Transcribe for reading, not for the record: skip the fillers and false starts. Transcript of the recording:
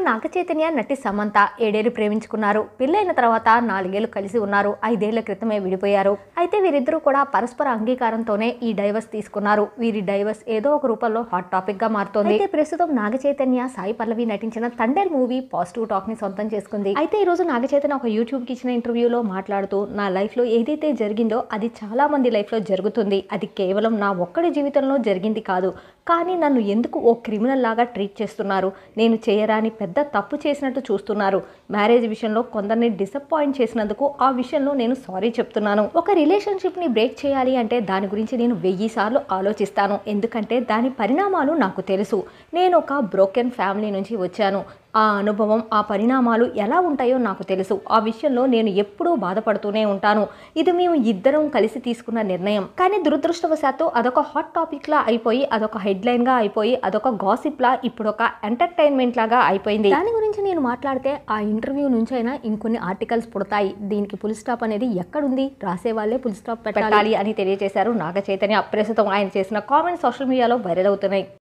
నాగ చైతన్య నటి సమంత 7 ఏళ్లు ప్రేమించుకున్నారు. పెళ్లైన తర్వాత 4 ఏళ్లు కలిసి ఉన్నారు. 5 ఏళ్ల క్రితమే విడిపోయారు. అయితే వీరిద్దరూ కూడా పరస్పర అంగీకారంతోనే ఈ డైవర్స్ తీసుకున్నారు. వీరి డైవర్స్ ఏదో ఒక రూపంలో హాట్ టాపిక్ గా మారుతోంది. అయితే ప్రస్తుతం నాగ చైతన్య, సాయి పల్లవి నటించిన తండేల్ మూవీ పాజిటివ్ టాక్ ని సొంతం చేసుకుంది. అయితే ఈ రోజు నాగ చైతన్య ఒక యూట్యూబ్ కి ఇచ్చిన ఇంటర్వ్యూలో మాట్లాడుతూ, నా లైఫ్ లో ఏదైతే జరిగిందో అది చాలా మంది లైఫ్ లో జరుగుతుంది. అది కేవలం నా ఒక్కడి జీవితంలో జరిగింది కాదు. కానీ నన్ను ఎందుకు ఓ క్రిమినల్ లాగా ట్రీట్ చేస్తున్నారు? నేను చేయరాని పెద్ద తప్పు చేసినట్టు చూస్తున్నారు. మ్యారేజ్ విషయంలో కొందరిని డిసప్పాయింట్ చేసినందుకు ఆ విషయంలో నేను సారీ చెప్తున్నాను. ఒక రిలేషన్షిప్ ని బ్రేక్ చేయాలి అంటే దాని గురించి నేను 1000 సార్లు ఆలోచిస్తాను. ఎందుకంటే దాని పరిణామాలు నాకు తెలుసు. నేను ఒక బ్రోకెన్ ఫ్యామిలీ నుంచి వచ్చాను. ఆ అనుభవం, ఆ పరిణామాలు ఎలా ఉంటాయో నాకు తెలుసు. ఆ విషయంలో నేను ఎప్పుడూ బాధపడుతూనే ఉంటాను. ఇది మేము ఇద్దరం కలిసి తీసుకున్న నిర్ణయం. కానీ దురదృష్టవశాత్తు అదొక హాట్ టాపిక్ లా అయిపోయి, అదొక హెడ్లైన్ గా అయిపోయి, అదొక గాసిప్ లా ఇప్పుడు ఒక ఎంటర్టైన్మెంట్ లాగా అయిపోయింది. దాని గురించి నేను మాట్లాడితే ఆ ఇంటర్వ్యూ నుంచి అయినా ఇంకొన్ని ఆర్టికల్స్ పుడతాయి. దీనికి ఫుల్ స్టాప్ అనేది ఎక్కడుంది? రాసే వాళ్ళే ఫుల్ స్టాప్ పెట్టాలి అని తెలియజేశారు నాగ చైతన్య. ప్రస్తుతం ఆయన చేసిన కామెంట్స్ సోషల్ మీడియాలో వైరల్ అవుతున్నాయి.